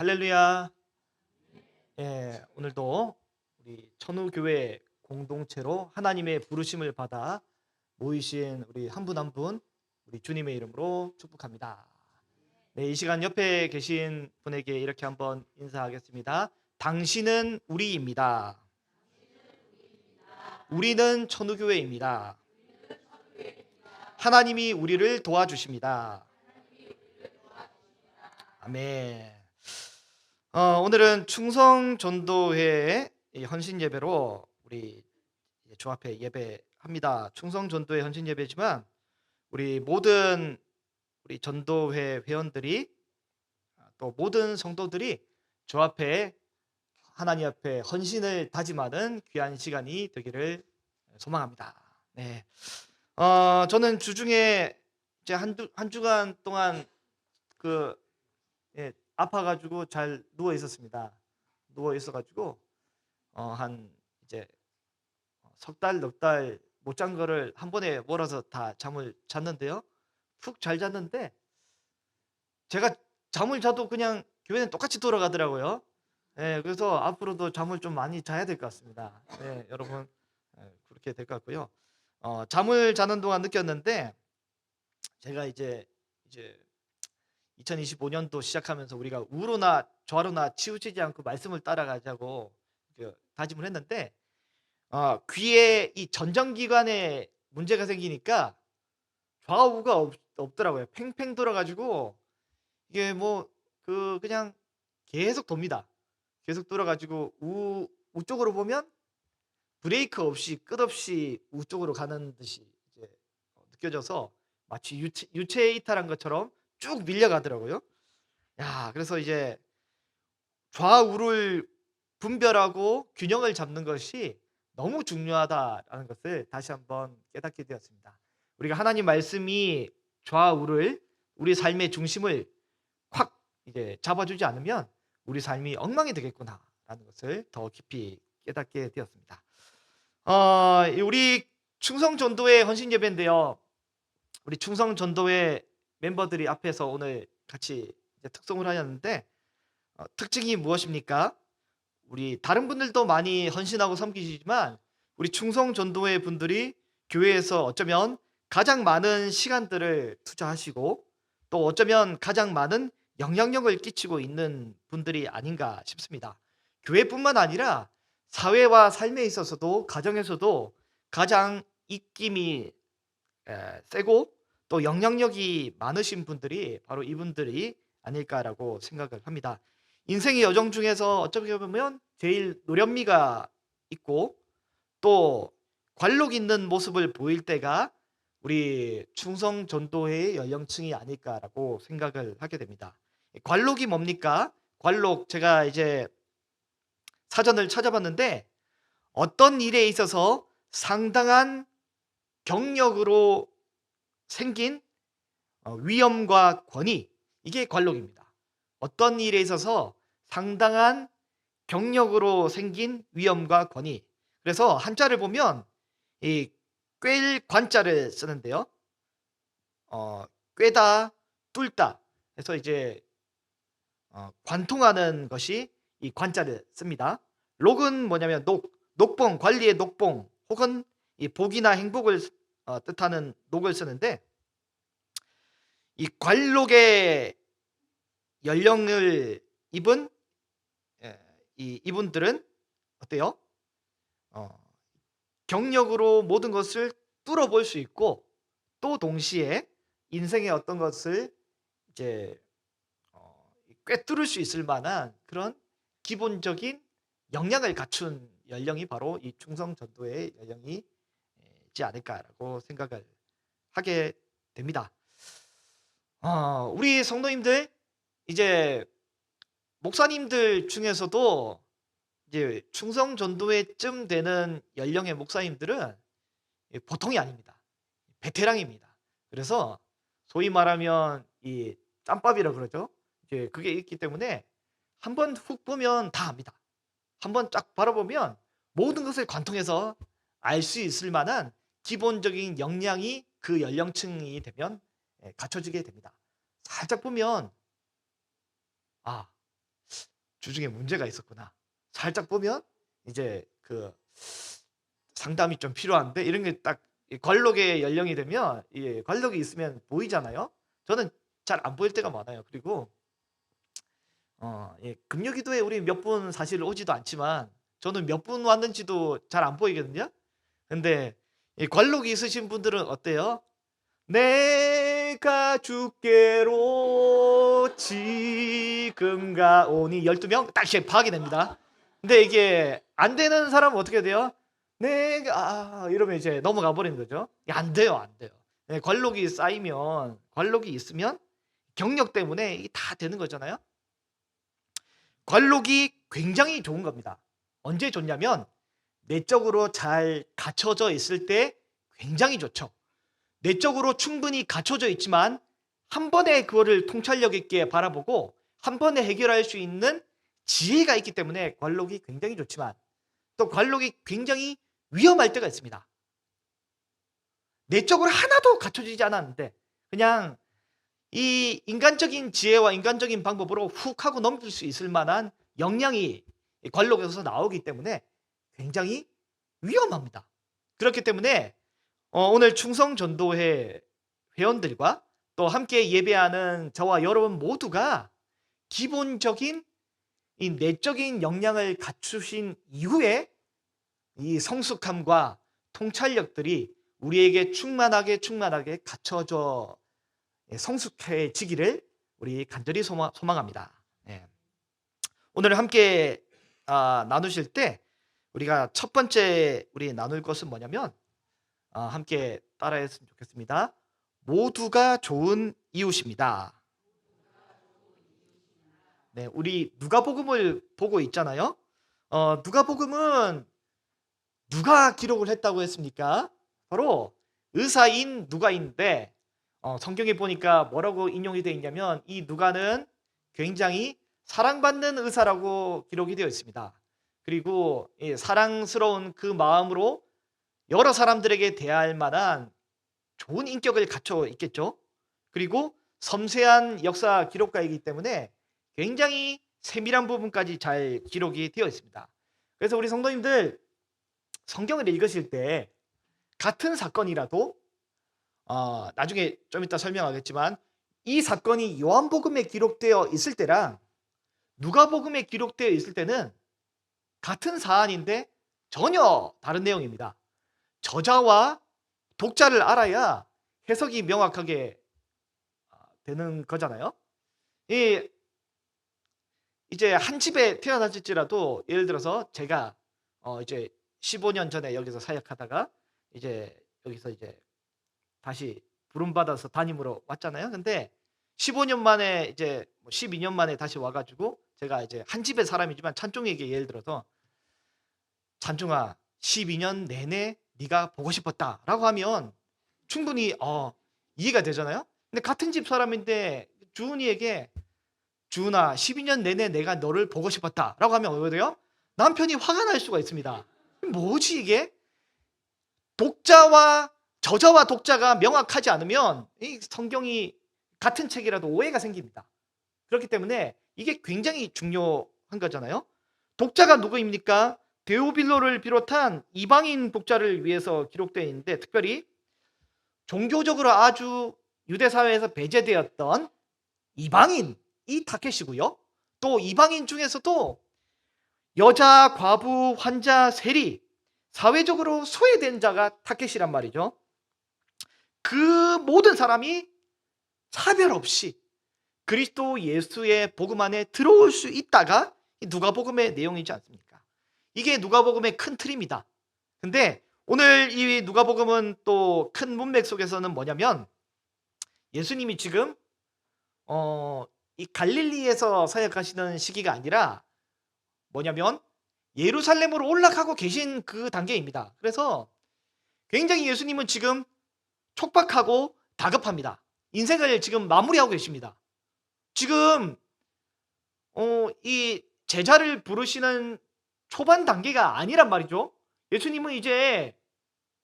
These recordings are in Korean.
할렐루야. 예, 오늘도 우리 천우교회 공동체로 하나님의 부르심을 받아 모이신 우리 한 분 한 분 우리 주님의 이름으로 축복합니다. 네, 이 시간 옆에 계신 분에게 이렇게 한번 인사하겠습니다. 당신은 우리입니다. 우리는 천우교회입니다. 하나님이 우리를 도와주십니다. 아멘. 오늘은 충성전도회의 헌신 예배로 우리 주 앞에 예배합니다. 충성전도회 헌신 예배지만 우리 모든 우리 전도회 회원들이 또 모든 성도들이 주 앞에 하나님 앞에 헌신을 다짐하는 귀한 시간이 되기를 소망합니다. 네. 저는 주중에 이제 한 주간 동안 아파가지고 잘 누워 있었습니다. 누워 있어가지고 한 이제 석 달, 넉 달 못 잔 거를 한 번에 몰아서 다 잠을 잤는데요. 푹 잘 잤는데 제가 잠을 자도 그냥 교회는 똑같이 돌아가더라고요. 예, 그래서 앞으로도 잠을 좀 많이 자야 될 것 같습니다. 네, 여러분 그렇게 될 것 같고요. 잠을 자는 동안 느꼈는데 제가 이제 2025년도 시작하면서 우리가 우로나 좌로나 치우치지 않고 말씀을 따라가자고 다짐을 했는데 귀에 이 전정기관에 문제가 생기니까 좌우가 없더라고요. 팽팽 돌아가지고 이게 그냥 계속 돕니다. 계속 돌아가지고 우쪽으로 보면 브레이크 없이 끝없이 우쪽으로 가는 듯이 이제 느껴져서 마치 유체 이탈한 것처럼 쭉 밀려가더라고요. 야, 그래서 이제 좌우를 분별하고 균형을 잡는 것이 너무 중요하다라는 것을 다시 한번 깨닫게 되었습니다. 우리가 하나님 말씀이 좌우를 우리 삶의 중심을 확 이제 잡아주지 않으면 우리 삶이 엉망이 되겠구나라는 것을 더 깊이 깨닫게 되었습니다. 우리 충성전도회 헌신 예배인데요. 우리 충성전도회 멤버들이 앞에서 오늘 같이 이제 특송을 하였는데 특징이 무엇입니까? 우리 다른 분들도 많이 헌신하고 섬기시지만 우리 충성전도회 분들이 교회에서 어쩌면 가장 많은 시간들을 투자하시고 또 어쩌면 가장 많은 영향력을 끼치고 있는 분들이 아닌가 싶습니다. 교회뿐만 아니라 사회와 삶에 있어서도 가정에서도 가장 입김이 세고 또 영향력이 많으신 분들이 바로 이분들이 아닐까라고 생각을 합니다. 인생의 여정 중에서 어떻게 보면 제일 노련미가 있고 또 관록 있는 모습을 보일 때가 우리 충성전도회의 연령층이 아닐까라고 생각을 하게 됩니다. 관록이 뭡니까? 관록, 제가 이제 사전을 찾아봤는데 어떤 일에 있어서 상당한 경력으로 생긴 위엄과 권위, 이게 관록입니다. 어떤 일에 있어서 상당한 경력으로 생긴 위엄과 권위. 그래서 한자를 보면 이 꿰일 관자를 쓰는데요. 꿰다, 뚫다. 그래서 이제 관통하는 것이 이 관자를 씁니다. 녹은 뭐냐면 녹봉, 관리의 녹봉 혹은 이 복이나 행복을 뜻하는 녹을 쓰는데 이 관록의 연령을 입은 이분들은 어때요? 경력으로 모든 것을 뚫어볼 수 있고 또 동시에 인생의 어떤 것을 이제 꿰뚫을 수 있을 만한 그런 기본적인 역량을 갖춘 연령이 바로 이 충성전도의 연령이지 않을까라고 생각을 하게 됩니다. 우리 성도님들, 이제 목사님들 중에서도 이제 충성전도회쯤 되는 연령의 목사님들은 보통이 아닙니다. 베테랑입니다. 그래서 소위 말하면 이 짬밥이라 그러죠. 이제 그게 있기 때문에 한번 훅 보면 다 압니다. 한번 쫙 바라보면 모든 것을 관통해서 알 수 있을 만한 기본적인 역량이 그 연령층이 되면 갖춰지게 됩니다. 살짝 보면 주중에 문제가 있었구나. 살짝 보면 이제 그 상담이 좀 필요한데 이런 게 딱 관록의 연령이 되면 관록이 있으면 보이잖아요. 저는 잘 안 보일 때가 많아요. 그리고 금요기도에 우리 몇 분 사실 오지도 않지만 저는 몇 분 왔는지도 잘 안 보이거든요. 근데 이 관록이 있으신 분들은 어때요? 내가 주께로 지금 가오니 12명 딱 이렇게 파악이 됩니다. 근데 이게 안 되는 사람은 어떻게 돼요? 내가 이러면 이제 넘어가 버리는 거죠. 이게 안 돼요, 안 돼요. 관록이 쌓이면 관록이 있으면 경력 때문에 이게 다 되는 거잖아요. 관록이 굉장히 좋은 겁니다. 언제 좋냐면 내적으로 잘 갖춰져 있을 때 굉장히 좋죠. 내적으로 충분히 갖춰져 있지만 한 번에 그거를 통찰력 있게 바라보고 한 번에 해결할 수 있는 지혜가 있기 때문에 관록이 굉장히 좋지만 또 관록이 굉장히 위험할 때가 있습니다. 내적으로 하나도 갖춰지지 않았는데 그냥 이 인간적인 지혜와 인간적인 방법으로 훅 하고 넘길 수 있을 만한 역량이 관록에서 나오기 때문에 굉장히 위험합니다. 그렇기 때문에 오늘 충성전도회 회원들과 또 함께 예배하는 저와 여러분 모두가 기본적인 이 내적인 역량을 갖추신 이후에 이 성숙함과 통찰력들이 우리에게 충만하게 갖춰져 성숙해지기를 우리 간절히 소망합니다. 예. 오늘 함께 나누실 때 우리가 첫 번째 우리 나눌 것은 뭐냐면 함께 따라했으면 좋겠습니다. 모두가 좋은 이웃입니다. 네, 우리 누가복음을 보고 있잖아요. 누가복음은 누가 기록을 했다고 했습니까? 바로 의사인 누가인데 성경에 보니까 뭐라고 인용이 되어 있냐면 이 누가는 굉장히 사랑받는 의사라고 기록이 되어 있습니다. 그리고 사랑스러운 그 마음으로 여러 사람들에게 대할 만한 좋은 인격을 갖춰 있겠죠. 그리고 섬세한 역사 기록가이기 때문에 굉장히 세밀한 부분까지 잘 기록이 되어 있습니다. 그래서 우리 성도님들 성경을 읽으실 때 같은 사건이라도 나중에 좀 이따 설명하겠지만 이 사건이 요한복음에 기록되어 있을 때랑 누가복음에 기록되어 있을 때는 같은 사안인데 전혀 다른 내용입니다. 저자와 독자를 알아야 해석이 명확하게 되는 거잖아요. 이제 한 집에 태어났을지라도 예를 들어서 제가 이제 15년 전에 여기서 사역하다가 이제 여기서 이제 다시 부름받아서 담임으로 왔잖아요. 근데 15년 만에 이제 12년 만에 다시 와가지고 제가 이제 한 집의 사람이지만 찬종에게 예를 들어서 찬종아 12년 내내 네가 보고 싶었다라고 하면 충분히 이해가 되잖아요. 근데 같은 집 사람인데 주은이에게 주은아 12년 내내 내가 너를 보고 싶었다라고 하면 어떻게 돼요? 남편이 화가 날 수가 있습니다. 뭐지 이게? 저자와 독자가 명확하지 않으면 이 성경이 같은 책이라도 오해가 생깁니다. 그렇기 때문에 이게 굉장히 중요한 거잖아요. 독자가 누구입니까? 데오빌로를 비롯한 이방인 독자를 위해서 기록되어 있는데 특별히 종교적으로 아주 유대 사회에서 배제되었던 이방인이 타켓이고요. 또 이방인 중에서도 여자, 과부, 환자, 세리 사회적으로 소외된 자가 타켓이란 말이죠. 그 모든 사람이 차별 없이 그리스도 예수의 복음 안에 들어올 수 있다가 누가복음의 내용이지 않습니까? 이게 누가복음의 큰 틀입니다. 근데 오늘 이 누가복음은 또 큰 문맥 속에서는 뭐냐면 예수님이 지금 이 갈릴리에서 사역하시는 시기가 아니라 뭐냐면 예루살렘으로 올라가고 계신 그 단계입니다. 그래서 굉장히 예수님은 지금 촉박하고 다급합니다. 인생을 지금 마무리하고 계십니다. 지금 이 제자를 부르시는 초반 단계가 아니란 말이죠. 예수님은 이제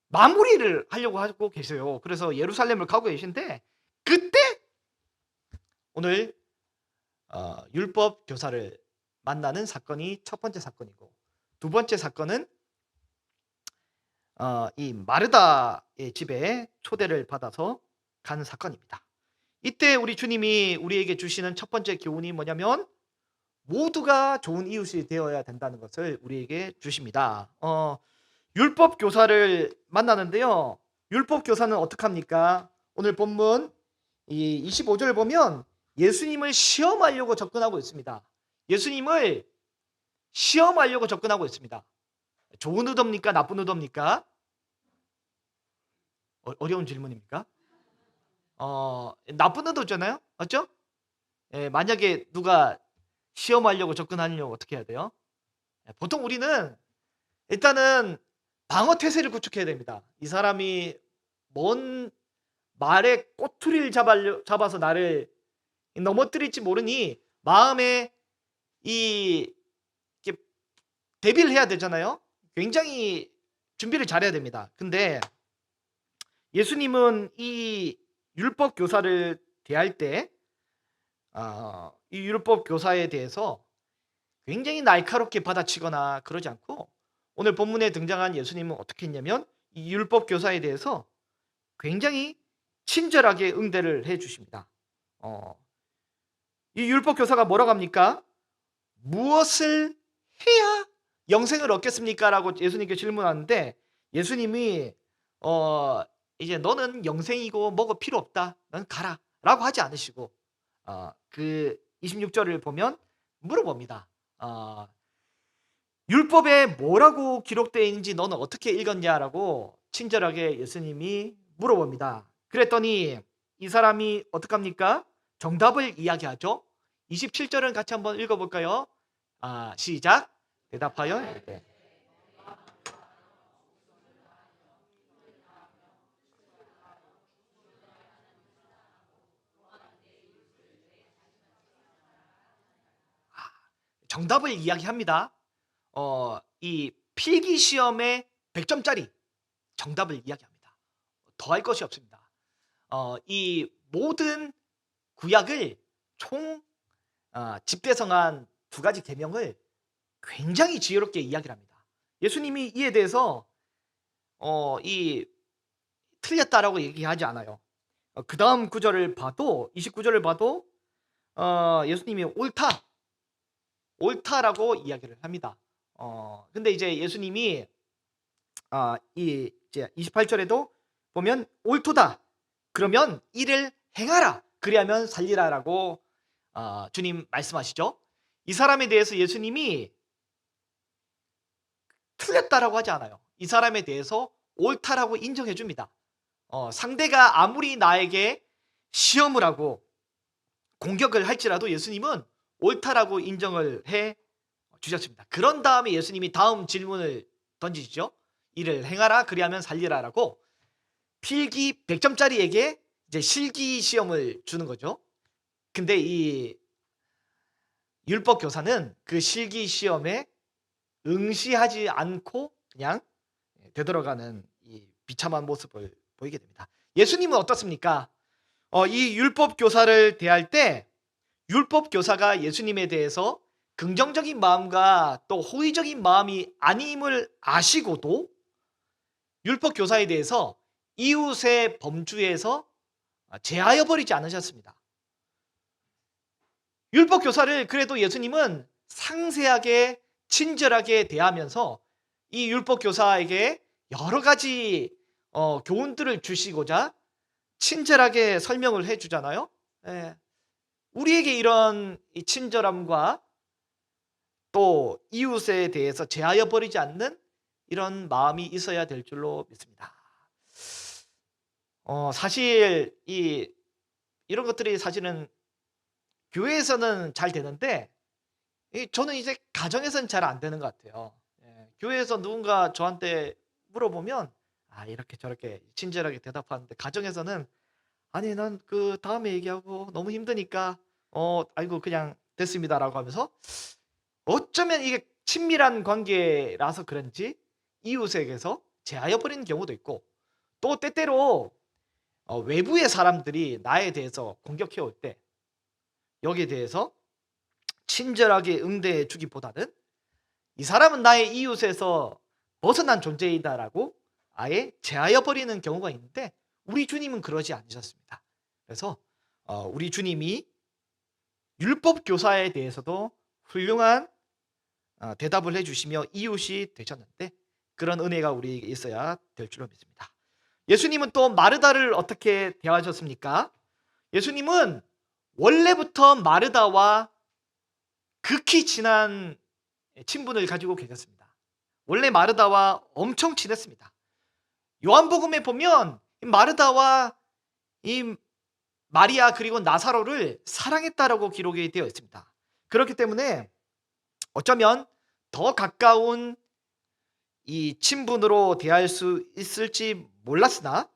마무리를 하려고 하고 계세요. 그래서 예루살렘을 가고 계신데 그때 오늘 율법 교사를 만나는 사건이 첫 번째 사건이고, 두 번째 사건은 이 마르다의 집에 초대를 받아서 가는 사건입니다. 이때 우리 주님이 우리에게 주시는 첫 번째 교훈이 뭐냐면 모두가 좋은 이웃이 되어야 된다는 것을 우리에게 주십니다. 율법 교사를 만나는데요. 율법 교사는 어떻게 합니까? 오늘 본문 이 25절을 보면 예수님을 시험하려고 접근하고 있습니다. 예수님을 시험하려고 접근하고 있습니다. 좋은 의도입니까? 나쁜 의도입니까? 어려운 질문입니까? 나쁜 의도잖아요. 맞죠? 예, 만약에 누가 시험하려고 접근하려고 어떻게 해야 돼요? 예, 보통 우리는 일단은 방어 태세를 구축해야 됩니다. 이 사람이 뭔 말에 꼬투리를 잡아서 나를 넘어뜨릴지 모르니 마음에 이 이렇게 대비를 해야 되잖아요. 굉장히 준비를 잘해야 됩니다. 근데 예수님은 이 율법 교사를 대할 때 이 율법 교사에 대해서 굉장히 날카롭게 받아치거나 그러지 않고 오늘 본문에 등장한 예수님은 어떻게 했냐면 이 율법 교사에 대해서 굉장히 친절하게 응대를 해 주십니다. 이 율법 교사가 뭐라고 합니까? 무엇을 해야 영생을 얻겠습니까? 라고 예수님께 질문하는데 예수님이 이제 너는 영생이고 뭐가 필요 없다. 넌 가라. 라고 하지 않으시고 그 26절을 보면 물어봅니다. 율법에 뭐라고 기록되어 있는지 너는 어떻게 읽었냐라고 친절하게 예수님이 물어봅니다. 그랬더니 이 사람이 어떡합니까? 정답을 이야기하죠. 27절은 같이 한번 읽어볼까요? 시작. 대답하여 이렇게. 정답을 이야기합니다. 이 필기 시험의 100점짜리 정답을 이야기합니다. 더할 것이 없습니다. 이 모든 구약을 총 집대성한 두 가지 계명을 굉장히 지혜롭게 이야기를 합니다. 예수님이 이에 대해서 이 틀렸다라고 얘기하지 않아요. 그 다음 구절을 봐도 29절을 봐도 예수님이 옳다라고 이야기를 합니다. 근데 이제 예수님이 이 이제 28절에도 보면 옳도다. 그러면 이를 행하라. 그리하면 살리라라고 주님 말씀하시죠. 이 사람에 대해서 예수님이 틀렸다라고 하지 않아요. 이 사람에 대해서 옳다라고 인정해 줍니다. 상대가 아무리 나에게 시험을 하고 공격을 할지라도 예수님은 옳다라고 인정을 해 주셨습니다. 그런 다음에 예수님이 다음 질문을 던지시죠. 이를 행하라 그리하면 살리라라고 필기 100점짜리에게 이제 실기 시험을 주는 거죠. 근데 이 율법 교사는 그 실기 시험에 응시하지 않고 그냥 되돌아가는 이 비참한 모습을 보이게 됩니다. 예수님은 어떻습니까? 이 율법 교사를 대할 때 율법 교사가 예수님에 대해서 긍정적인 마음과 또 호의적인 마음이 아님을 아시고도 율법 교사에 대해서 이웃의 범주에서 제하여 버리지 않으셨습니다. 율법 교사를 그래도 예수님은 상세하게 친절하게 대하면서 이 율법 교사에게 여러 가지 교훈들을 주시고자 친절하게 설명을 해주잖아요. 예. 우리에게 이런 이 친절함과 또 이웃에 대해서 제하여 버리지 않는 이런 마음이 있어야 될 줄로 믿습니다. 사실 이런 것들이 사실은 교회에서는 잘 되는데 저는 이제 가정에서는 잘 안 되는 것 같아요. 예, 교회에서 누군가 저한테 물어보면 이렇게 저렇게 친절하게 대답하는데 가정에서는 아니 난 그 다음에 얘기하고 너무 힘드니까 아이고 그냥 됐습니다라고 하면서 어쩌면 이게 친밀한 관계라서 그런지 이웃에게서 제하여 버리는 경우도 있고 또 때때로 외부의 사람들이 나에 대해서 공격해 올 때 여기에 대해서 친절하게 응대해 주기보다는 이 사람은 나의 이웃에서 벗어난 존재이다라고 아예 제하여 버리는 경우가 있는데, 우리 주님은 그러지 않으셨습니다. 그래서 우리 주님이 율법 교사에 대해서도 훌륭한 대답을 해주시며 이웃이 되셨는데, 그런 은혜가 우리에게 있어야 될 줄로 믿습니다. 예수님은 또 마르다를 어떻게 대하셨습니까? 예수님은 원래부터 마르다와 극히 친한 친분을 가지고 계셨습니다. 원래 마르다와 엄청 친했습니다. 요한복음에 보면 마르다와 이 마리아 그리고 나사로를 사랑했다라고 기록이 되어 있습니다. 그렇기 때문에 어쩌면 더 가까운 이 친분으로 대할 수 있을지 몰랐으나,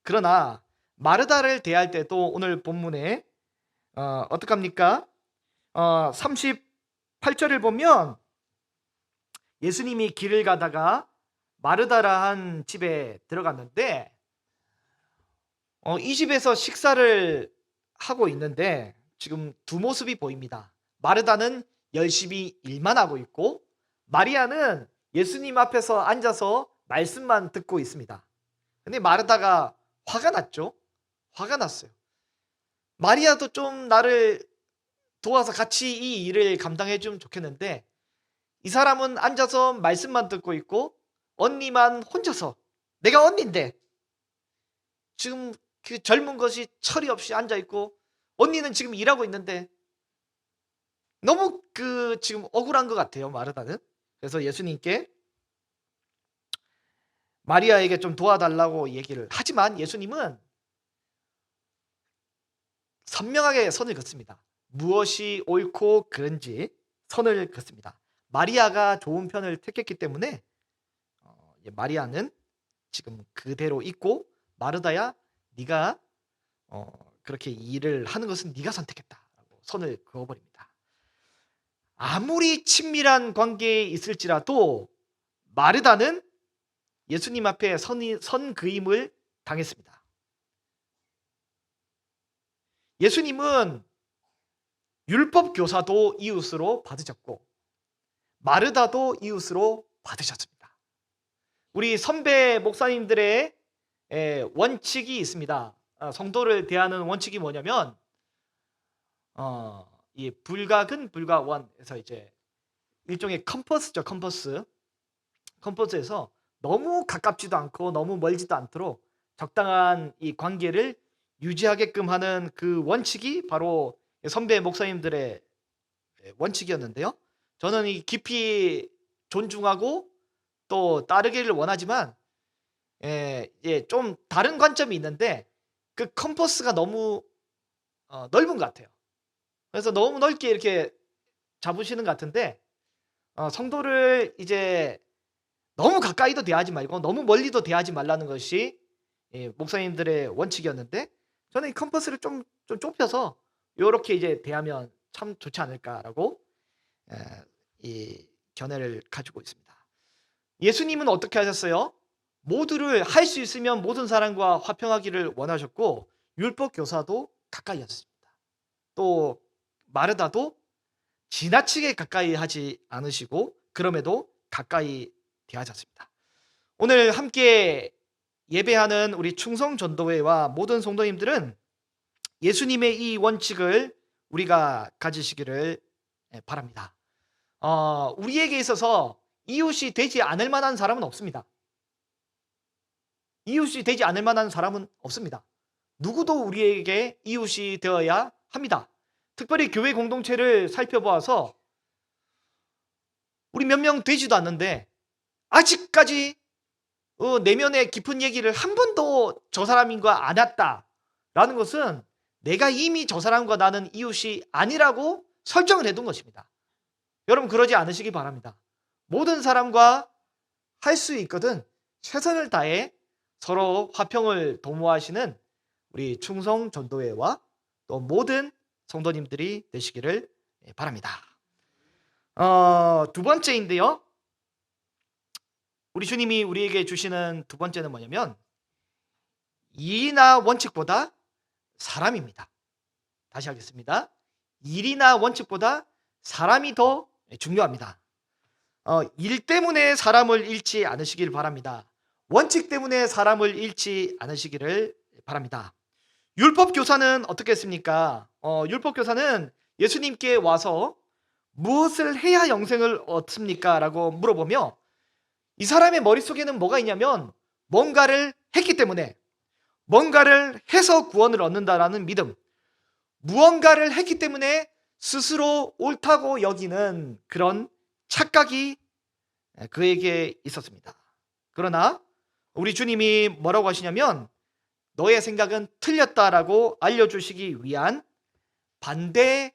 그러나 마르다를 대할 때도 오늘 본문에 어떡합니까? 38절을 보면 예수님이 길을 가다가 마르다라 한 집에 들어갔는데, 이 집에서 식사를 하고 있는데 지금 두 모습이 보입니다. 마르다는 열심히 일만 하고 있고, 마리아는 예수님 앞에서 앉아서 말씀만 듣고 있습니다. 근데 마르다가 화가 났죠. 화가 났어요. 마리아도 좀 나를 도와서 같이 이 일을 감당해 주면 좋겠는데, 이 사람은 앉아서 말씀만 듣고 있고 언니만 혼자서, 내가 언니인데 지금 그 젊은 것이 철이 없이 앉아 있고 언니는 지금 일하고 있는데 너무 지금 억울한 것 같아요, 마르다는. 그래서 예수님께 마리아에게 좀 도와달라고 얘기를 하지만 예수님은 선명하게 선을 긋습니다. 무엇이 옳고 그른지 선을 긋습니다. 마리아가 좋은 편을 택했기 때문에 마리아는 지금 그대로 있고, 마르다야 네가 그렇게 일을 하는 것은 네가 선택했다라고 선을 그어버립니다. 아무리 친밀한 관계에 있을지라도 마르다는 예수님 앞에 선 그임을 당했습니다. 예수님은 율법 교사도 이웃으로 받으셨고 마르다도 이웃으로 받으셨습니다. 우리 선배 목사님들의 원칙이 있습니다. 성도를 대하는 원칙이 뭐냐면 이 불가근 불가원에서 이제 일종의 컴퍼스죠. 컴퍼스에서 너무 가깝지도 않고 너무 멀지도 않도록 적당한 이 관계를 유지하게끔 하는 그 원칙이 바로 선배 목사님들의 원칙이었는데요. 저는 이 깊이 존중하고 또 따르기를 원하지만 좀 다른 관점이 있는데, 그 컴퍼스가 너무 넓은 것 같아요. 그래서 너무 넓게 이렇게 잡으시는 것 같은데, 성도를 이제 너무 가까이도 대하지 말고 너무 멀리도 대하지 말라는 것이 목사님들의 원칙이었는데, 저는 이 컴퍼스를 좀 좁혀서 이렇게 이제 대하면 참 좋지 않을까라고 이 견해를 가지고 있습니다. 예수님은 어떻게 하셨어요? 모두를 할 수 있으면 모든 사람과 화평하기를 원하셨고, 율법 교사도 가까이 하셨습니다. 또 마르다도 지나치게 가까이 하지 않으시고 그럼에도 가까이 대하셨습니다. 오늘 함께 예배하는 우리 충성전도회와 모든 성도님들은 예수님의 이 원칙을 우리가 가지시기를 바랍니다. 우리에게 있어서 이웃이 되지 않을 만한 사람은 없습니다. 이웃이 되지 않을 만한 사람은 없습니다. 누구도 우리에게 이웃이 되어야 합니다. 특별히 교회 공동체를 살펴보아서 우리 몇 명 되지도 않는데 아직까지 내면의 깊은 얘기를 한 번도 저 사람과 안 했다라는 것은 내가 이미 저 사람과 나는 이웃이 아니라고 설정을 해둔 것입니다. 여러분 그러지 않으시기 바랍니다. 모든 사람과 할 수 있거든 최선을 다해 서로 화평을 도모하시는 우리 충성전도회와 또 모든 성도님들이 되시기를 바랍니다. 두 번째인데요, 우리 주님이 우리에게 주시는 두 번째는 뭐냐면 일이나 원칙보다 사람입니다. 다시 하겠습니다. 일이나 원칙보다 사람이 더 중요합니다. 일 때문에 사람을 잃지 않으시길 바랍니다. 원칙 때문에 사람을 잃지 않으시기를 바랍니다. 율법 교사는 어떻게 했습니까? 율법 교사는 예수님께 와서 무엇을 해야 영생을 얻습니까? 라고 물어보며 이 사람의 머릿속에는 뭐가 있냐면 뭔가를 했기 때문에 뭔가를 해서 구원을 얻는다라는 믿음, 무언가를 했기 때문에 스스로 옳다고 여기는 그런 착각이 그에게 있었습니다. 그러나 우리 주님이 뭐라고 하시냐면 너의 생각은 틀렸다라고 알려주시기 위한 반대의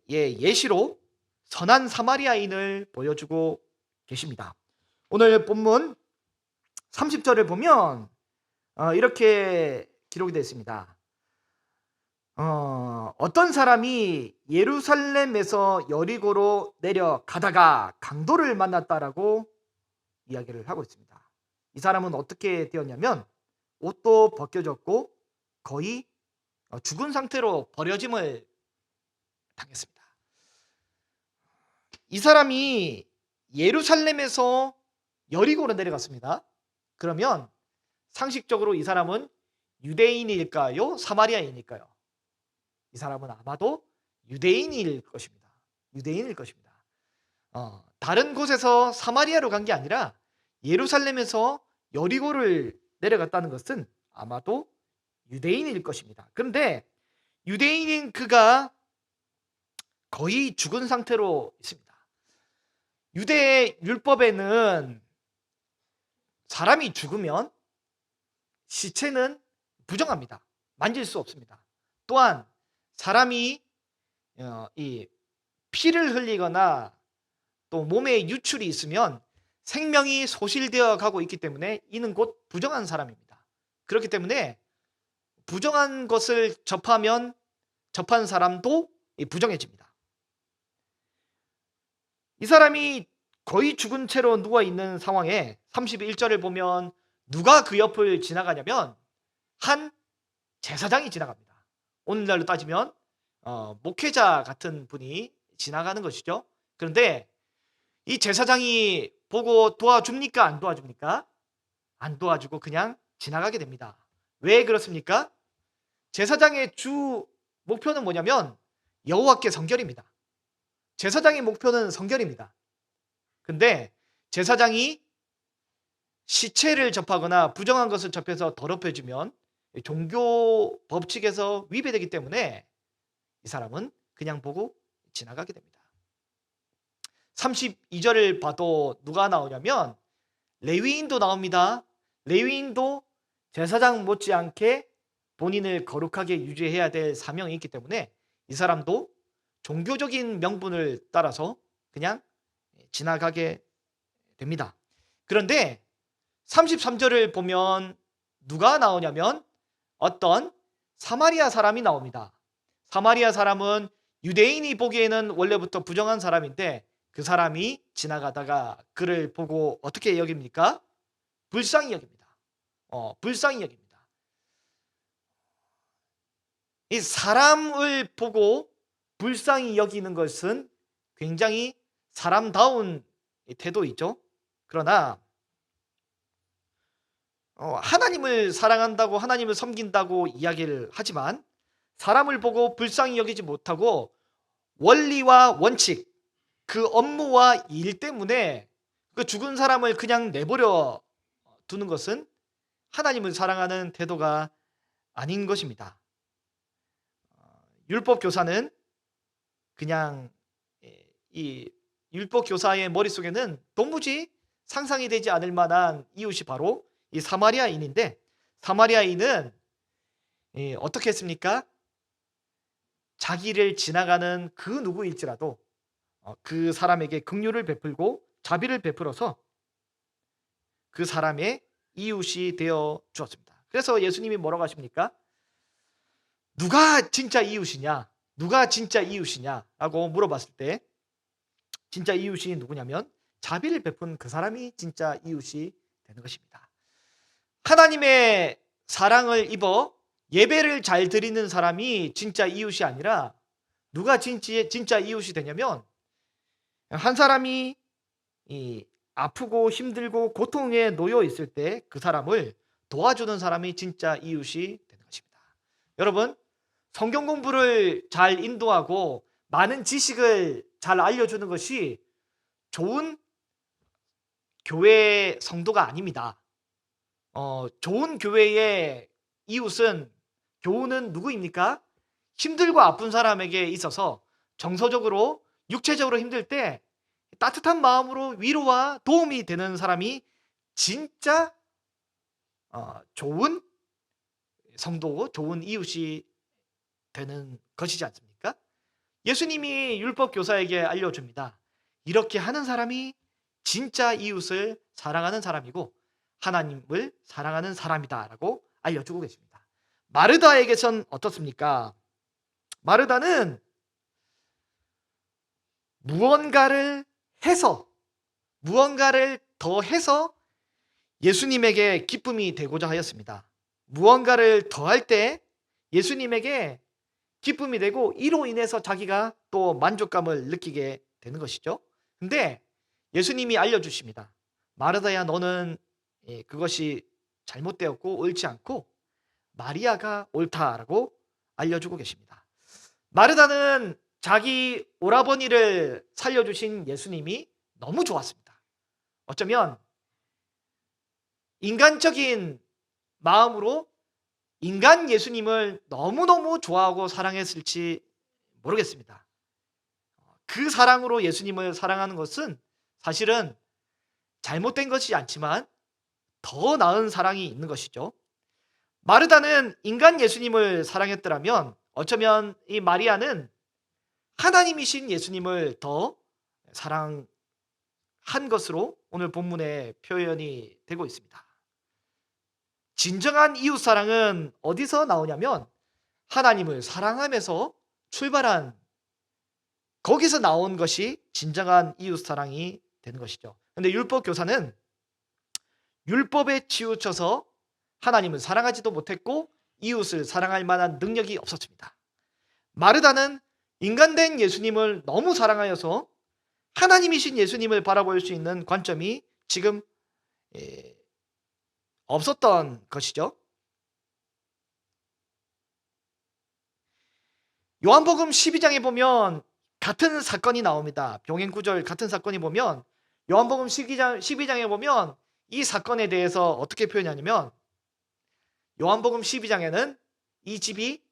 예시로 선한 사마리아인을 보여주고 계십니다. 오늘 본문 30절을 보면 이렇게 기록이 되어 있습니다. 어떤 사람이 예루살렘에서 여리고로 내려가다가 강도를 만났다라고 이야기를 하고 있습니다. 이 사람은 어떻게 되었냐면 옷도 벗겨졌고 거의 죽은 상태로 버려짐을 당했습니다. 이 사람이 예루살렘에서 여리고로 내려갔습니다. 그러면 상식적으로 이 사람은 유대인일까요? 사마리아인일까요? 이 사람은 아마도 유대인일 것입니다. 유대인일 것입니다. 다른 곳에서 사마리아로 간 게 아니라 예루살렘에서 여리고를 내려갔다는 것은 아마도 유대인일 것입니다. 그런데 유대인인 그가 거의 죽은 상태로 있습니다. 유대 율법에는 사람이 죽으면 시체는 부정합니다. 만질 수 없습니다. 또한 사람이 이 피를 흘리거나 또 몸에 유출이 있으면 생명이 소실되어 가고 있기 때문에 이는 곧 부정한 사람입니다. 그렇기 때문에 부정한 것을 접한 사람도 부정해집니다. 이 사람이 거의 죽은 채로 누워 있는 상황에 31절을 보면 누가 그 옆을 지나가냐면 한 제사장이 지나갑니다. 오늘날로 따지면 목회자 같은 분이 지나가는 것이죠. 그런데 이 제사장이 보고 도와줍니까? 안 도와줍니까? 안 도와주고 그냥 지나가게 됩니다. 왜 그렇습니까? 제사장의 주 목표는 뭐냐면 여호와께 성결입니다. 제사장의 목표는 성결입니다. 근데 제사장이 시체를 접하거나 부정한 것을 접해서 더럽혀지면 종교 법칙에서 위배되기 때문에 이 사람은 그냥 보고 지나가게 됩니다. 32절을 봐도 누가 나오냐면 레위인도 나옵니다. 레위인도 제사장 못지않게 본인을 거룩하게 유지해야 될 사명이 있기 때문에 이 사람도 종교적인 명분을 따라서 그냥 지나가게 됩니다. 그런데 33절을 보면 누가 나오냐면 어떤 사마리아 사람이 나옵니다. 사마리아 사람은 유대인이 보기에는 원래부터 부정한 사람인데 그 사람이 지나가다가 그를 보고 어떻게 여깁니까? 불쌍히 여깁니다. 불쌍히 여깁니다. 이 사람을 보고 불쌍히 여기는 것은 굉장히 사람다운 태도이죠. 그러나 하나님을 사랑한다고 하나님을 섬긴다고 이야기를 하지만 사람을 보고 불쌍히 여기지 못하고 원리와 원칙, 그 업무와 일 때문에 그 죽은 사람을 그냥 내버려 두는 것은 하나님을 사랑하는 태도가 아닌 것입니다. 율법 교사는 그냥 이 율법 교사의 머릿속에는 도무지 상상이 되지 않을 만한 이웃이 바로 이 사마리아인인데 사마리아인은 어떻게 했습니까? 자기를 지나가는 그 누구일지라도 그 사람에게 긍휼을 베풀고 자비를 베풀어서 그 사람의 이웃이 되어 주었습니다. 그래서 예수님이 뭐라고 하십니까? 누가 진짜 이웃이냐? 누가 진짜 이웃이냐? 라고 물어봤을 때 진짜 이웃이 누구냐면 자비를 베푼 그 사람이 진짜 이웃이 되는 것입니다. 하나님의 사랑을 입어 예배를 잘 드리는 사람이 진짜 이웃이 아니라 누가 진짜 이웃이 되냐면 한 사람이 아프고 힘들고 고통에 놓여 있을 때 그 사람을 도와주는 사람이 진짜 이웃이 되는 것입니다. 여러분, 성경 공부를 잘 인도하고 많은 지식을 잘 알려주는 것이 좋은 교회 성도가 아닙니다. 좋은 교회의 이웃은, 교우는 누구입니까? 힘들고 아픈 사람에게 있어서 정서적으로, 육체적으로 힘들 때 따뜻한 마음으로 위로와 도움이 되는 사람이 진짜 좋은 성도고 좋은 이웃이 되는 것이지 않습니까? 예수님이 율법 교사에게 알려줍니다. 이렇게 하는 사람이 진짜 이웃을 사랑하는 사람이고 하나님을 사랑하는 사람이다라고 알려주고 계십니다. 마르다에게선 어떻습니까? 마르다는 무언가를 더 해서 예수님에게 기쁨이 되고자 하였습니다. 무언가를 더 할 때 예수님에게 기쁨이 되고 이로 인해서 자기가 또 만족감을 느끼게 되는 것이죠. 근데 예수님이 알려주십니다. 마르다야, 너는 그것이 잘못되었고 옳지 않고 마리아가 옳다라고 알려주고 계십니다. 마르다는 자기 오라버니를 살려주신 예수님이 너무 좋았습니다. 어쩌면 인간적인 마음으로 인간 예수님을 너무너무 좋아하고 사랑했을지 모르겠습니다. 그 사랑으로 예수님을 사랑하는 것은 사실은 잘못된 것이 않지만 더 나은 사랑이 있는 것이죠. 마르다는 인간 예수님을 사랑했더라면 어쩌면 이 마리아는 하나님이신 예수님을 더 사랑한 것으로 오늘 본문에 표현이 되고 있습니다. 진정한 이웃 사랑은 어디서 나오냐면 하나님을 사랑하면서 출발한, 거기서 나온 것이 진정한 이웃 사랑이 되는 것이죠. 근데 율법 교사는 율법에 치우쳐서 하나님을 사랑하지도 못했고 이웃을 사랑할 만한 능력이 없었습니다. 마르다는 인간된 예수님을 너무 사랑하여서 하나님이신 예수님을 바라볼 수 있는 관점이 지금 없었던 것이죠. 요한복음 12장에 보면 같은 사건이 나옵니다. 병행구절 같은 사건이 보면 요한복음 12장에 보면 이 사건에 대해서 어떻게 표현하냐면 요한복음 12장에는 이 집이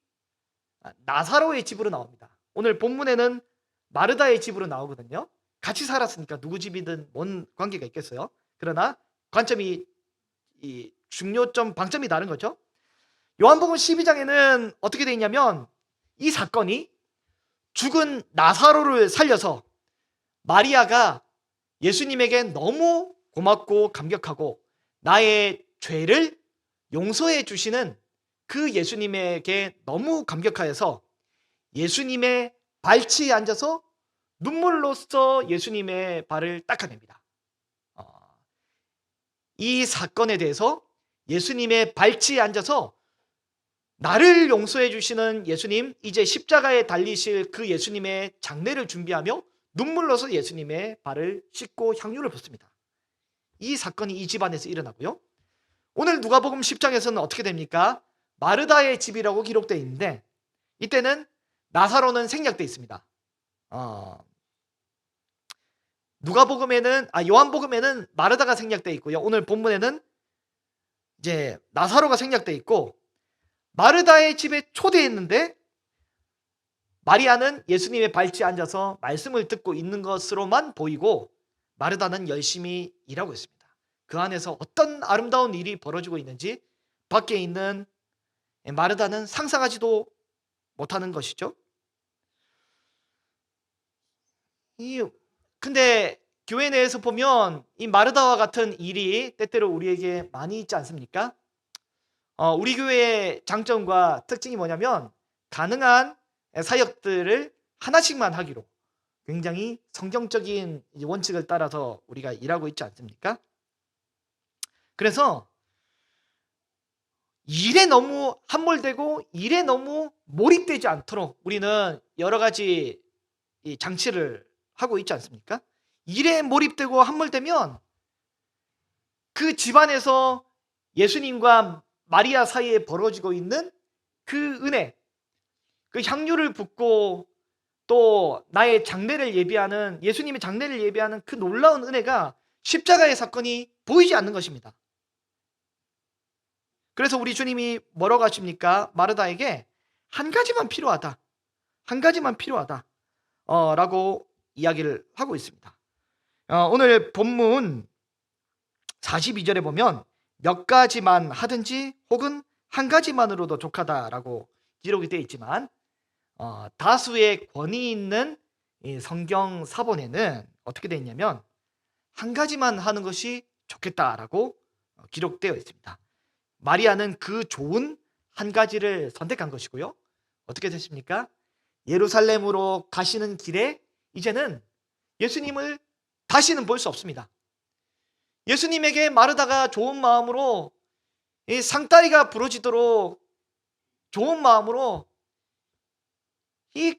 나사로의 집으로 나옵니다. 오늘 본문에는 마르다의 집으로 나오거든요. 같이 살았으니까 누구 집이든 뭔 관계가 있겠어요. 그러나 관점이, 이 중요점, 방점이 다른 거죠. 요한복음 12장에는 어떻게 되어 있냐면 이 사건이 죽은 나사로를 살려서 마리아가 예수님에게 너무 고맙고 감격하고 나의 죄를 용서해 주시는 그 예수님에게 너무 감격하여서 예수님의 발치에 앉아서 눈물로써 예수님의 발을 닦아냅니다. 이 사건에 대해서 예수님의 발치에 앉아서 나를 용서해 주시는 예수님, 이제 십자가에 달리실 그 예수님의 장례를 준비하며 눈물로서 예수님의 발을 씻고 향유를 붓습니다. 이 사건이 이 집안에서 일어나고요. 오늘 누가복음 10장에서는 어떻게 됩니까? 마르다의 집이라고 기록되어 있는데 이때는 나사로는 생략되어 있습니다. 요한복음에는 마르다가 생략되어 있고요. 오늘 본문에는 이제 나사로가 생략되어 있고 마르다의 집에 초대했는데 마리아는 예수님의 발치에 앉아서 말씀을 듣고 있는 것으로만 보이고 마르다는 열심히 일하고 있습니다. 그 안에서 어떤 아름다운 일이 벌어지고 있는지 밖에 있는 마르다는 상상하지도 못하는 것이죠. 근데 교회 내에서 보면 이 마르다와 같은 일이 때때로 우리에게 많이 있지 않습니까? 우리 교회의 장점과 특징이 뭐냐면 가능한 사역들을 하나씩만 하기로 굉장히 성경적인 원칙을 따라서 우리가 일하고 있지 않습니까? 그래서 일에 너무 함몰되고 일에 너무 몰입되지 않도록 우리는 여러 가지 이 장치를 하고 있지 않습니까? 일에 몰입되고 함몰되면 그 집안에서 예수님과 마리아 사이에 벌어지고 있는 그 은혜, 그 향유를 붓고 또 나의 장례를 예비하는, 예수님의 장례를 예비하는 그 놀라운 은혜가 십자가의 사건이 보이지 않는 것입니다. 그래서 우리 주님이 뭐라고 하십니까? 마르다에게 한 가지만 필요하다. 한 가지만 필요하다. 라고 이야기를 하고 있습니다. 오늘 본문 42절에 보면 몇 가지만 하든지 혹은 한 가지만으로도 족하다라고 기록이 되어 있지만 다수의 권위 있는 이 성경 사본에는 어떻게 되어 있냐면 한 가지만 하는 것이 좋겠다라고 기록되어 있습니다. 마리아는 그 좋은 한 가지를 선택한 것이고요. 어떻게 됐습니까? 예루살렘으로 가시는 길에 이제는 예수님을 다시는 볼 수 없습니다. 예수님에게 마르다가 좋은 마음으로 이 상다리가 부러지도록 좋은 마음으로 이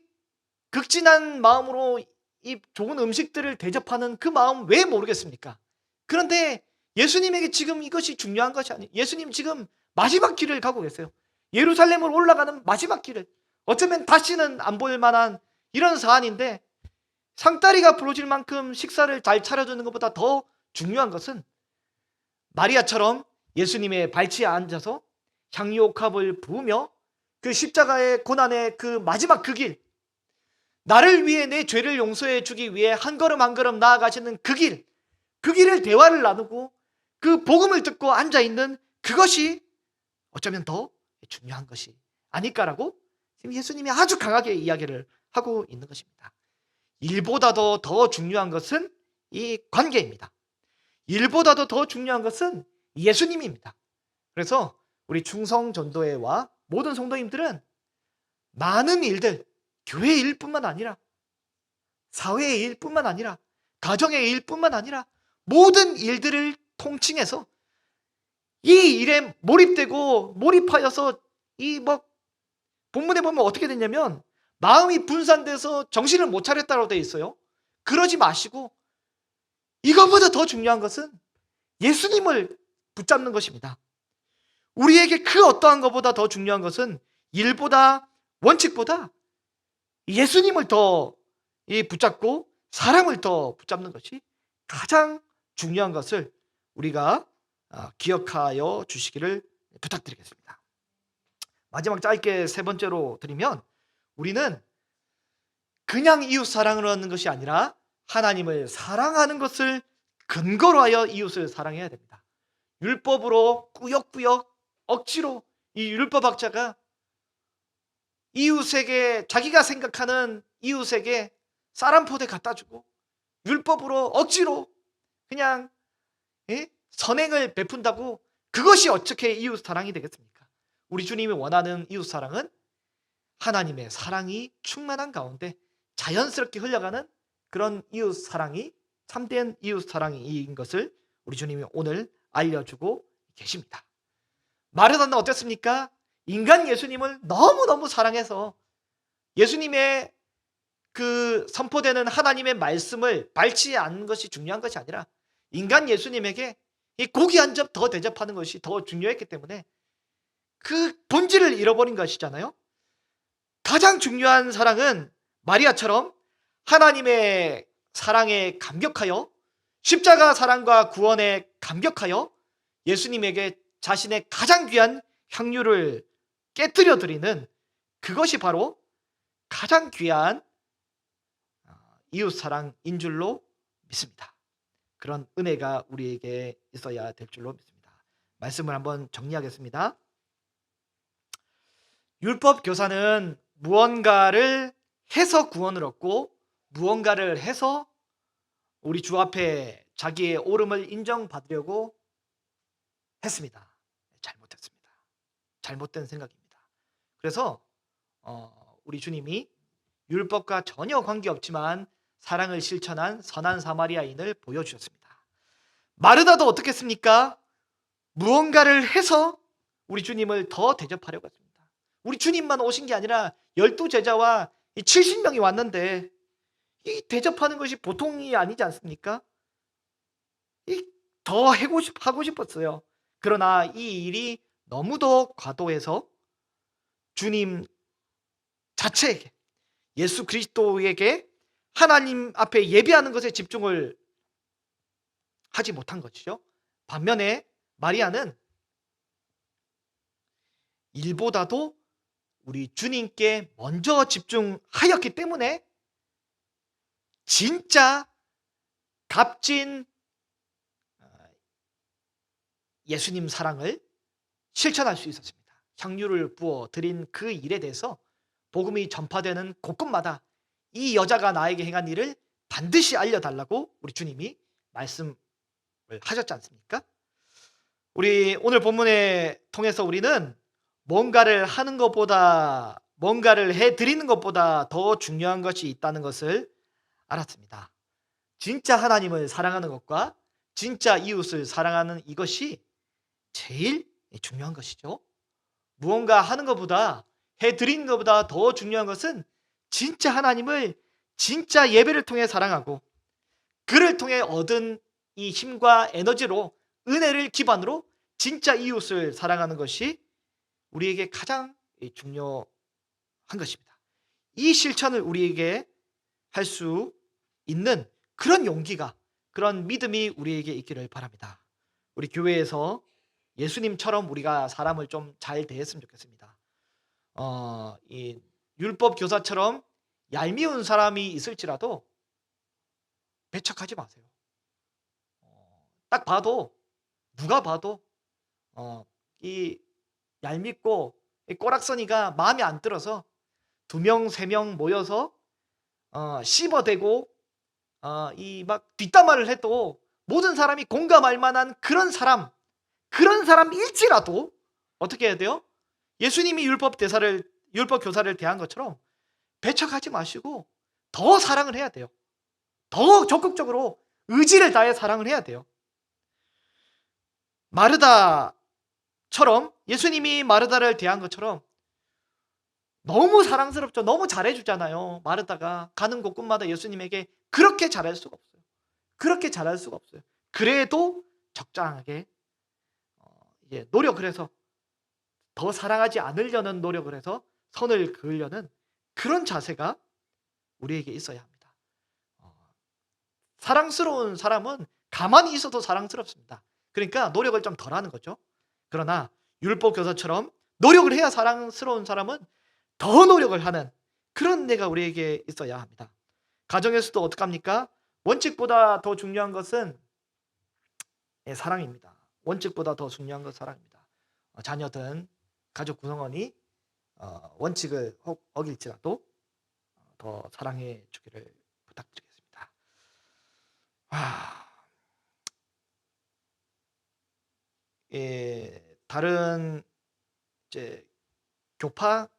극진한 마음으로 이 좋은 음식들을 대접하는 그 마음 왜 모르겠습니까? 그런데 예수님에게 지금 이것이 중요한 것이 아니에요. 예수님 지금 마지막 길을 가고 계세요. 예루살렘으로 올라가는 마지막 길을, 어쩌면 다시는 안 볼 만한 이런 사안인데 상다리가 부러질 만큼 식사를 잘 차려주는 것보다 더 중요한 것은 마리아처럼 예수님의 발치에 앉아서 향유옥합을 부으며 그 십자가의 고난의 그 마지막 그 길, 나를 위해 내 죄를 용서해 주기 위해 한 걸음 한 걸음 나아가시는 그 길, 그 길을 대화를 나누고 그 복음을 듣고 앉아있는 그것이 어쩌면 더 중요한 것이 아닐까라고 지금 예수님이 아주 강하게 이야기를 하고 있는 것입니다. 일보다도 더 중요한 것은 이 관계입니다. 일보다도 더 중요한 것은 예수님입니다. 그래서 우리 충성전도회와 모든 성도님들은 많은 일들, 교회 일뿐만 아니라 사회의 일뿐만 아니라 가정의 일뿐만 아니라 모든 일들을 통칭해서 이 일에 몰입되고 몰입하여서 이 본문에 보면 어떻게 됐냐면 마음이 분산돼서 정신을 못 차렸다고 되어 있어요. 그러지 마시고 이것보다 더 중요한 것은 예수님을 붙잡는 것입니다. 우리에게 그 어떠한 것보다 더 중요한 것은 일보다 원칙보다 예수님을 더 붙잡고 사랑을 더 붙잡는 것이 가장 중요한 것을 우리가 기억하여 주시기를 부탁드리겠습니다. 마지막 짧게 세 번째로 드리면 우리는 그냥 이웃 사랑을 하는 것이 아니라 하나님을 사랑하는 것을 근거로 하여 이웃을 사랑해야 됩니다. 율법으로 꾸역꾸역 억지로 이 율법학자가 이웃에게 자기가 생각하는 이웃에게 쌀 한 포대 갖다 주고 율법으로 억지로 그냥 선행을 베푼다고 그것이 어떻게 이웃 사랑이 되겠습니까? 우리 주님이 원하는 이웃 사랑은 하나님의 사랑이 충만한 가운데 자연스럽게 흘러가는 그런 이웃 사랑이 참된 이웃 사랑인 것을 우리 주님이 오늘 알려주고 계십니다. 마르다는 어땠습니까? 인간 예수님을 너무너무 사랑해서 예수님의 그 선포되는 하나님의 말씀을 발치지 않는 것이 중요한 것이 아니라 인간 예수님에게 이 고기 한 점 더 대접하는 것이 더 중요했기 때문에 그 본질을 잃어버린 것이잖아요. 가장 중요한 사랑은 마리아처럼 하나님의 사랑에 감격하여 십자가 사랑과 구원에 감격하여 예수님에게 자신의 가장 귀한 향유를 깨뜨려 드리는 그것이 바로 가장 귀한 이웃사랑인 줄로 믿습니다. 그런 은혜가 우리에게 있어야 될 줄로 믿습니다. 말씀을 한번 정리하겠습니다. 율법 교사는 무언가를 해서 구원을 얻고 무언가를 해서 우리 주 앞에 자기의 옳음을 인정받으려고 했습니다. 잘못했습니다. 잘못된 생각입니다. 그래서 우리 주님이 율법과 전혀 관계없지만 사랑을 실천한 선한 사마리아인을 보여주셨습니다. 마르다도 어떻게 했습니까? 무언가를 해서 우리 주님을 더 대접하려고 했습니다. 우리 주님만 오신 게 아니라 12제자와 70명이 왔는데 이 대접하는 것이 보통이 아니지 않습니까? 더 하고 싶었어요. 그러나 이 일이 너무도 과도해서 주님 자체에게, 예수 그리스도에게 하나님 앞에 예배하는 것에 집중을 하지 못한 것이죠. 반면에 마리아는 일보다도 우리 주님께 먼저 집중하였기 때문에 진짜 값진 예수님 사랑을 실천할 수 있었습니다. 향유를 부어 드린 그 일에 대해서 복음이 전파되는 곳곳마다 이 여자가 나에게 행한 일을 반드시 알려달라고 우리 주님이 말씀을 하셨지 않습니까? 우리 오늘 본문에 통해서 우리는 뭔가를 하는 것보다, 뭔가를 해드리는 것보다 더 중요한 것이 있다는 것을 알았습니다. 진짜 하나님을 사랑하는 것과 진짜 이웃을 사랑하는 이것이 제일 중요한 것이죠. 무언가 하는 것보다, 해드리는 것보다 더 중요한 것은 진짜 하나님을 진짜 예배를 통해 사랑하고 그를 통해 얻은 이 힘과 에너지로, 은혜를 기반으로 진짜 이웃을 사랑하는 것이 우리에게 가장 중요한 것입니다. 이 실천을 우리에게 할 수 있는 그런 용기가, 그런 믿음이 우리에게 있기를 바랍니다. 우리 교회에서 예수님처럼 우리가 사람을 좀 잘 대했으면 좋겠습니다. 이 율법 교사처럼 얄미운 사람이 있을지라도 배척하지 마세요. 딱 봐도, 누가 봐도 이 얄밉고 이 꼬락서니가 마음에 안 들어서 2명, 3명 모여서 씹어대고 이 막 뒷담화를 해도 모든 사람이 공감할 만한 그런 사람일지라도 어떻게 해야 돼요? 예수님이 율법 교사를 대한 것처럼 배척하지 마시고 더 사랑을 해야 돼요. 더 적극적으로 의지를 다해 사랑을 해야 돼요. 마르다처럼, 예수님이 마르다를 대한 것처럼 너무 사랑스럽죠. 너무 잘해주잖아요. 마르다가 가는 곳곳마다 예수님에게 그렇게 잘할 수가 없어요. 그렇게 잘할 수가 없어요. 그래도 적당하게 이제 노력을 해서, 더 사랑하지 않으려는 노력을 해서 선을 그으려는 그런 자세가 우리에게 있어야 합니다. 사랑스러운 사람은 가만히 있어도 사랑스럽습니다. 그러니까 노력을 좀 덜 하는 거죠. 그러나 율법 교사처럼 노력을 해야 사랑스러운 사람은 더 노력을 하는 그런 데가 우리에게 있어야 합니다. 가정에서도 어떡합니까? 원칙보다 더 중요한 것은 사랑입니다. 원칙보다 더 중요한 것은 사랑입니다. 자녀든 가족 구성원이 원칙을 혹 어길지라도 더 사랑해 주기를 부탁드리겠습니다. 다른 이제 교파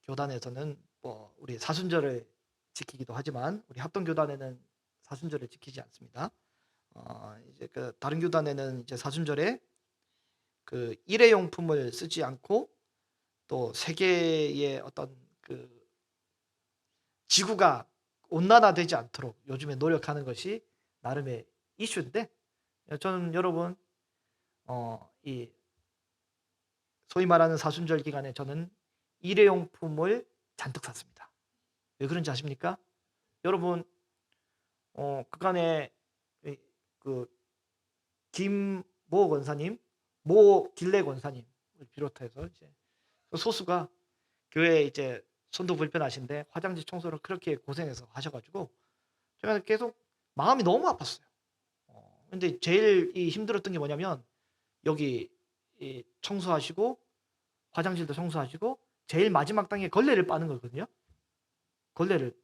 교단에서는 뭐 우리 사순절을 지키기도 하지만 우리 합동교단에는 사순절을 지키지 않습니다. 이제 그 다른 교단에는 이제 사순절에 그 일회용품을 쓰지 않고 또 세계의 어떤 그 지구가 온난화되지 않도록 요즘에 노력하는 것이 나름의 이슈인데, 저는 여러분 이 소위 말하는 사순절 기간에 저는 일회용품을 잔뜩 샀습니다. 왜 그런지 아십니까? 여러분 그간에 그 김모 권사님, 모 길래 권사님을 비롯해서 이제 소수가 교회에 이제 손도 불편하신데 화장지 청소를 그렇게 고생해서 하셔가지고 제가 계속 마음이 너무 아팠어요. 근데 제일 힘들었던 게 뭐냐면 여기 청소하시고 화장실도 청소하시고 제일 마지막 단계에 걸레를 빠는 거거든요. 걸레를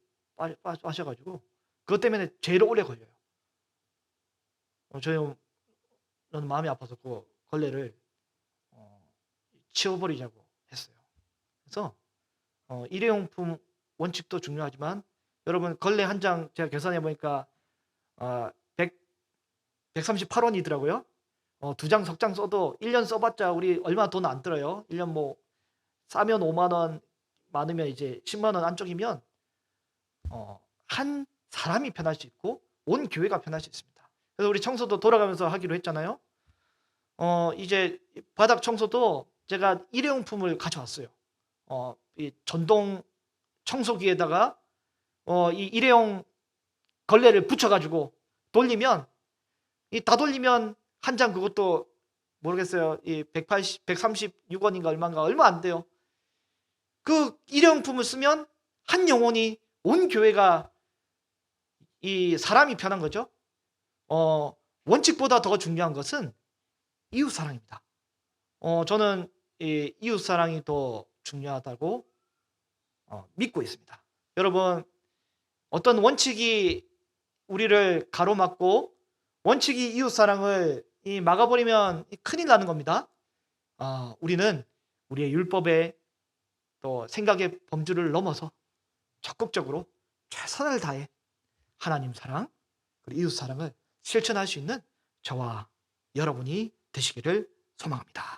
빠셔가지고 그것 때문에 제일 오래 걸려요. 저는 마음이 아파서 그 걸레를 치워버리자고 했어요. 그래서 일회용품 원칙도 중요하지만 여러분 걸레 한 장 제가 계산해 보니까 138원이더라고요. 두 장, 석 장 써도 1년 써봤자 우리 얼마 돈 안 들어요. 1년 뭐 싸면 5만 원, 많으면 이제 10만 원 안쪽이면 한 사람이 편할 수 있고 온 교회가 편할 수 있습니다. 그래서 우리 청소도 돌아가면서 하기로 했잖아요. 이제 바닥 청소도 제가 일회용품을 가져왔어요. 이 전동 청소기에다가 이 일회용 걸레를 붙여가지고 돌리면 다 돌리면 한 장 그것도 모르겠어요. 이 136원인가 얼마 안 돼요. 그 일회용품을 쓰면 한 영혼이 온 교회가 이 사람이 편한 거죠. 원칙보다 더 중요한 것은 이웃 사랑입니다. 저는 이 이웃 사랑이 더 중요하다고 믿고 있습니다. 여러분, 어떤 원칙이 우리를 가로막고 원칙이 이웃 사랑을 막아버리면 큰일 나는 겁니다. 우리는 우리의 율법에 또 생각의 범주를 넘어서 적극적으로 최선을 다해 하나님 사랑 그리고 이웃 사랑을 실천할 수 있는 저와 여러분이 되시기를 소망합니다.